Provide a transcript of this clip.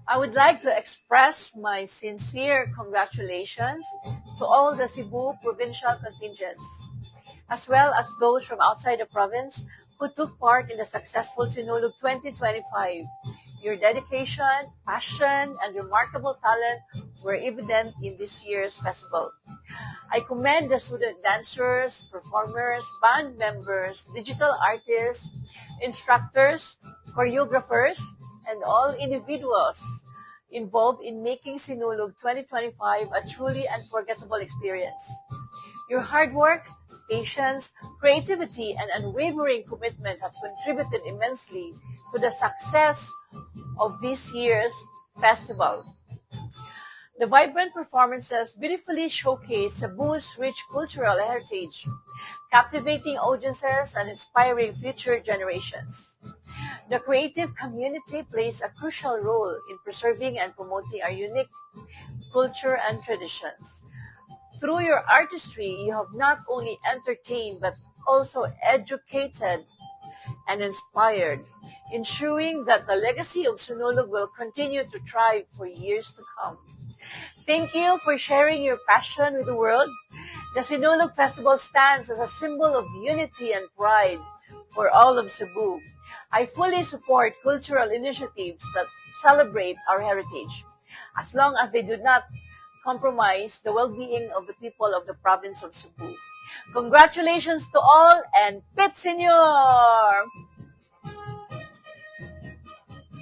I would like to express my sincere congratulations to all the Cebu provincial contingents, as well as those from outside the province who took part in the successful Sinulog 2025. Your dedication, passion, and remarkable talent were evident in this year's festival. I commend the student dancers, performers, band members, digital artists, instructors, choreographers, and all individuals involved in making Sinulog 2025 a truly unforgettable experience. Your hard work, patience, creativity, and unwavering commitment have contributed immensely to the success of this year's festival. The vibrant performances beautifully showcase Cebu's rich cultural heritage, captivating audiences and inspiring future generations. The creative community plays a crucial role in preserving and promoting our unique culture and traditions. Through your artistry, you have not only entertained but also educated and inspired, ensuring that the legacy of Sunulog will continue to thrive for years to come. Thank you for sharing your passion with the world. The Sinulog Festival stands as a symbol of unity and pride for all of Cebu. I fully support cultural initiatives that celebrate our heritage, as long as they do not compromise the well-being of the people of the province of Cebu. Congratulations to all and Pit Senior!